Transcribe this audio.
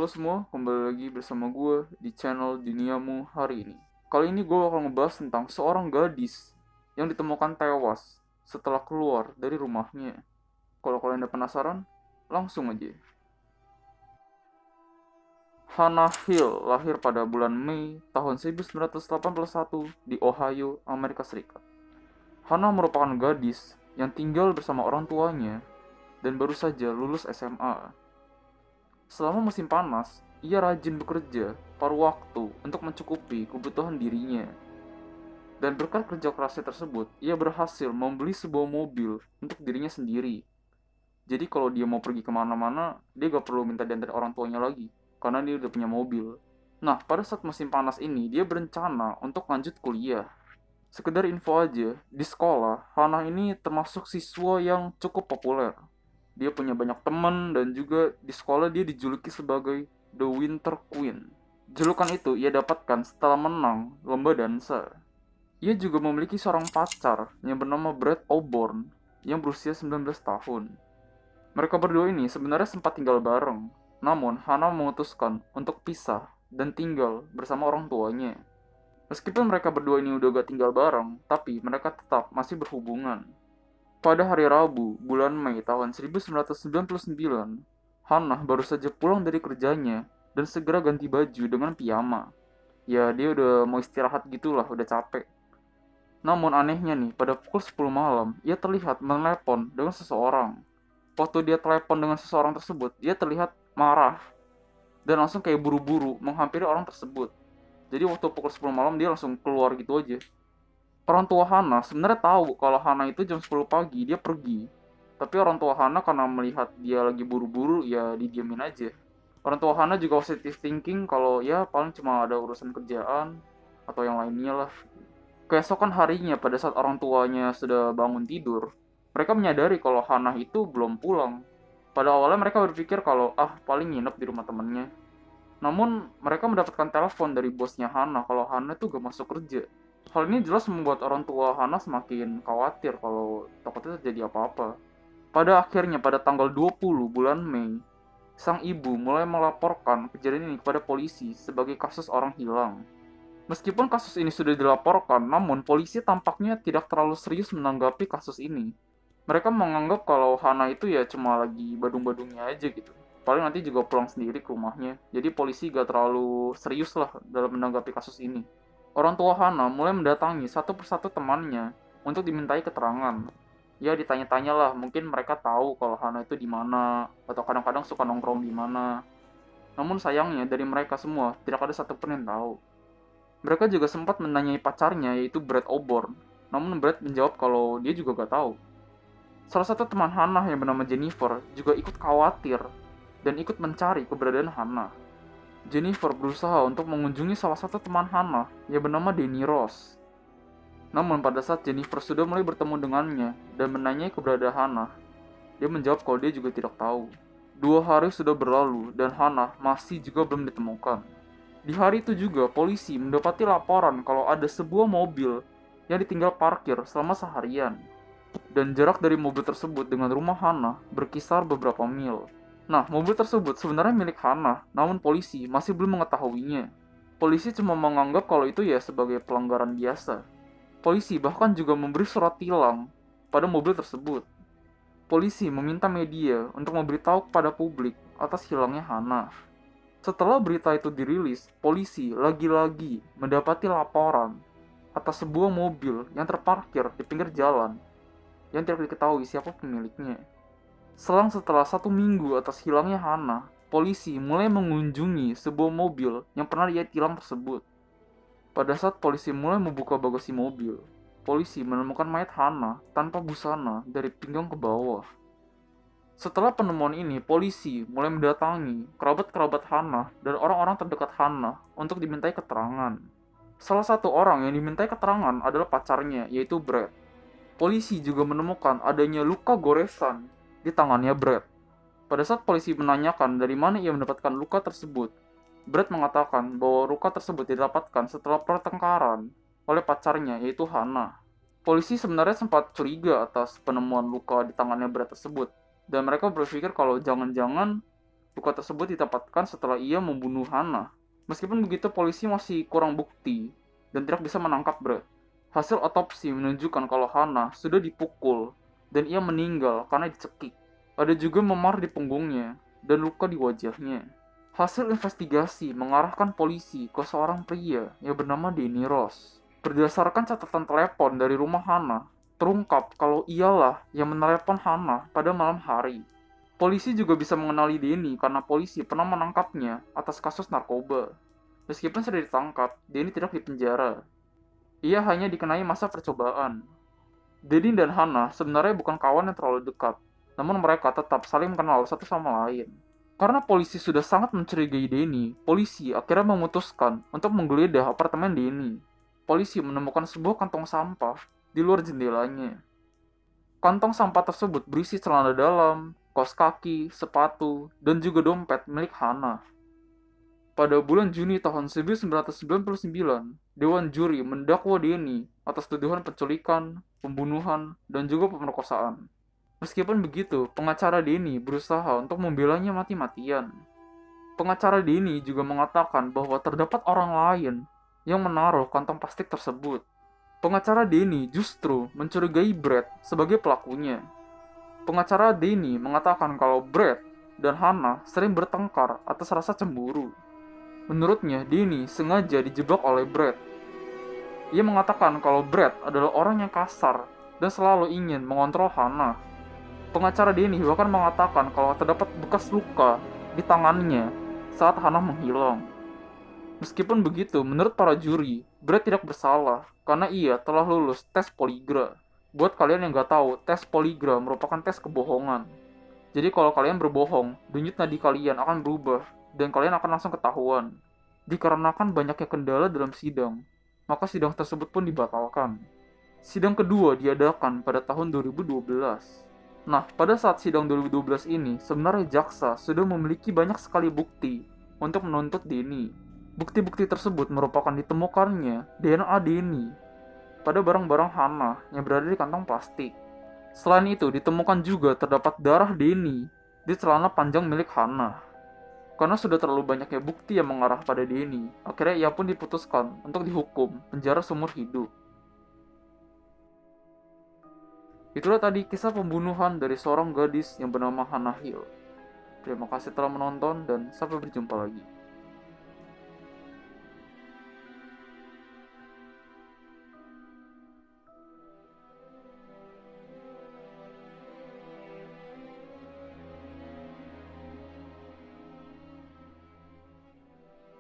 semua, kembali lagi bersama gue di channel Duniamu hari ini. Kali ini gue bakal ngebahas tentang seorang gadis yang ditemukan tewas setelah keluar dari rumahnya. Kalau kalian udah penasaran, langsung aja. Hannah Hill lahir pada bulan Mei tahun 1981 di Ohio, Amerika Serikat. Hannah merupakan gadis yang tinggal bersama orang tuanya dan baru saja lulus SMA. Selama musim panas, ia rajin bekerja paruh waktu untuk mencukupi kebutuhan dirinya. Dan berkat kerja kerasnya tersebut, ia berhasil membeli sebuah mobil untuk dirinya sendiri. Jadi kalau dia mau pergi kemana-mana, dia gak perlu minta diantar orang tuanya lagi, karena dia udah punya mobil. Nah, pada saat musim panas ini, dia berencana untuk lanjut kuliah. Sekedar info aja, di sekolah, Hannah ini termasuk siswa yang cukup populer. Dia punya banyak teman dan juga di sekolah dia dijuluki sebagai The Winter Queen. Julukan itu ia dapatkan setelah menang lomba dansa. Ia juga memiliki seorang pacar yang bernama Brad Auburn yang berusia 19 tahun. Mereka berdua ini sebenarnya sempat tinggal bareng, namun Hannah memutuskan untuk pisah dan tinggal bersama orang tuanya. Meskipun mereka berdua ini udah gak tinggal bareng, tapi mereka tetap masih berhubungan. Pada hari Rabu, bulan Mei tahun 1999, Hannah baru saja pulang dari kerjanya dan segera ganti baju dengan piyama. Ya, dia udah mau istirahat gitulah, udah capek. Namun anehnya nih, pada pukul 10 malam, ia terlihat menelepon dengan seseorang. Waktu dia telepon dengan seseorang tersebut, dia terlihat marah dan langsung kayak buru-buru menghampiri orang tersebut. Jadi waktu pukul 10 malam dia langsung keluar gitu aja. Orang tua Hana sebenarnya tahu kalau Hana itu jam 10 pagi dia pergi. Tapi orang tua Hana karena melihat dia lagi buru-buru ya didiamin aja. Orang tua Hana juga positive thinking kalau ya paling cuma ada urusan kerjaan atau yang lainnya lah. Keesokan harinya pada saat orang tuanya sudah bangun tidur, mereka menyadari kalau Hana itu belum pulang. Pada awalnya mereka berpikir kalau paling nginep di rumah temennya. Namun mereka mendapatkan telepon dari bosnya Hana kalau Hana tuh gak masuk kerja. Hal ini jelas membuat orang tua Hana semakin khawatir kalau takutnya terjadi apa-apa. Pada akhirnya pada tanggal 20 bulan Mei, sang ibu mulai melaporkan kejadian ini kepada polisi sebagai kasus orang hilang. Meskipun kasus ini sudah dilaporkan, namun polisi tampaknya tidak terlalu serius menanggapi kasus ini. Mereka menganggap kalau Hana itu ya cuma lagi badung-badungnya aja gitu. Paling nanti juga pulang sendiri ke rumahnya. Jadi polisi gak terlalu serius lah dalam menanggapi kasus ini. Orang tua Hana mulai mendatangi satu persatu temannya untuk dimintai keterangan. Ya ditanya-tanya lah, mungkin mereka tahu kalau Hana itu di mana atau kadang-kadang suka nongkrong di mana. Namun sayangnya dari mereka semua tidak ada satupun yang tahu. Mereka juga sempat menanyai pacarnya yaitu Brad Auburn. Namun Brad menjawab kalau dia juga gak tahu. Salah satu teman Hana yang bernama Jennifer juga ikut khawatir dan ikut mencari keberadaan Hana. Jennifer berusaha untuk mengunjungi salah satu teman Hannah yang bernama Danny Ross. Namun pada saat Jennifer sudah mulai bertemu dengannya dan menanyai keberadaan Hannah, dia menjawab kalau dia juga tidak tahu. 2 hari sudah berlalu dan Hannah masih juga belum ditemukan. Di hari itu juga polisi mendapati laporan kalau ada sebuah mobil yang ditinggal parkir selama seharian. Dan jarak dari mobil tersebut dengan rumah Hannah berkisar beberapa mil. Nah, mobil tersebut sebenarnya milik Hannah, namun polisi masih belum mengetahuinya. Polisi cuma menganggap kalau itu ya sebagai pelanggaran biasa. Polisi bahkan juga memberi surat tilang pada mobil tersebut. Polisi meminta media untuk memberitahu kepada publik atas hilangnya Hannah. Setelah berita itu dirilis, polisi lagi-lagi mendapati laporan atas sebuah mobil yang terparkir di pinggir jalan yang tidak diketahui siapa pemiliknya. Setelah 1 minggu atas hilangnya Hannah, polisi mulai mengunjungi sebuah mobil yang pernah dia tilang tersebut. Pada saat polisi mulai membuka bagasi mobil, polisi menemukan mayat Hannah tanpa busana dari pinggang ke bawah. Setelah penemuan ini, polisi mulai mendatangi kerabat-kerabat Hannah dan orang-orang terdekat Hannah untuk dimintai keterangan. Salah satu orang yang dimintai keterangan adalah pacarnya, yaitu Brad. Polisi juga menemukan adanya luka goresan di tangannya Brad. Pada saat polisi menanyakan dari mana ia mendapatkan luka tersebut, Brad mengatakan bahwa luka tersebut didapatkan setelah pertengkaran oleh pacarnya yaitu Hannah. Polisi sebenarnya sempat curiga atas penemuan luka di tangannya Brad tersebut, dan mereka berpikir kalau jangan-jangan Luka tersebut didapatkan setelah ia membunuh Hannah. Meskipun begitu, polisi masih kurang bukti dan tidak bisa menangkap Brett. Hasil otopsi menunjukkan kalau Hannah sudah dipukul dan ia meninggal karena dicekik. Ada juga memar di punggungnya dan luka di wajahnya. Hasil investigasi mengarahkan polisi ke seorang pria yang bernama Danny Ross. Berdasarkan catatan telepon dari rumah Hannah, terungkap kalau ialah yang menelepon Hannah pada malam hari. Polisi juga bisa mengenali Danny karena polisi pernah menangkapnya atas kasus narkoba. Meskipun sudah ditangkap, Danny tidak dipenjara. Ia hanya dikenai masa percobaan. Danny dan Hannah sebenarnya bukan kawan yang terlalu dekat, namun mereka tetap saling mengenal satu sama lain. Karena polisi sudah sangat mencurigai Danny, polisi akhirnya memutuskan untuk menggeledah apartemen Danny. Polisi menemukan sebuah kantong sampah di luar jendelanya. Kantong sampah tersebut berisi celana dalam, kaos kaki, sepatu, dan juga dompet milik Hannah. Pada bulan Juni tahun 1999, Dewan Juri mendakwa Danny atas tuduhan penculikan, pembunuhan, dan juga pemerkosaan. Meskipun begitu, pengacara Danny berusaha untuk membelanya mati-matian. Pengacara Danny juga mengatakan bahwa terdapat orang lain yang menaruh kantong plastik tersebut. Pengacara Danny justru mencurigai Brett sebagai pelakunya. Pengacara Danny mengatakan kalau Brett dan Hannah sering bertengkar atas rasa cemburu. Menurutnya, Danny sengaja dijebak oleh Brett. Ia mengatakan kalau Brett adalah orang yang kasar dan selalu ingin mengontrol Hannah. Pengacara Danny bahkan mengatakan kalau terdapat bekas luka di tangannya saat Hannah menghilang. Meskipun begitu, menurut para juri, Brett tidak bersalah karena ia telah lulus tes poligraf. Buat kalian yang gak tahu, tes poligraf merupakan tes kebohongan. Jadi kalau kalian berbohong, denyut nadi kalian akan berubah dan kalian akan langsung ketahuan. Dikarenakan banyaknya kendala dalam sidang, maka sidang tersebut pun dibatalkan. Sidang kedua diadakan pada tahun 2012. Nah, pada saat sidang 2012 ini, sebenarnya jaksa sudah memiliki banyak sekali bukti untuk menuntut Danny. Bukti-bukti tersebut merupakan ditemukannya DNA Danny pada barang-barang Hannah yang berada di kantong plastik. Selain itu, ditemukan juga terdapat darah Danny di celana panjang milik Hannah. Karena sudah terlalu banyaknya bukti yang mengarah pada Danny, akhirnya ia pun diputuskan untuk dihukum penjara seumur hidup. Itulah tadi kisah pembunuhan dari seorang gadis yang bernama Hannah Hill. Terima kasih telah menonton dan sampai berjumpa lagi.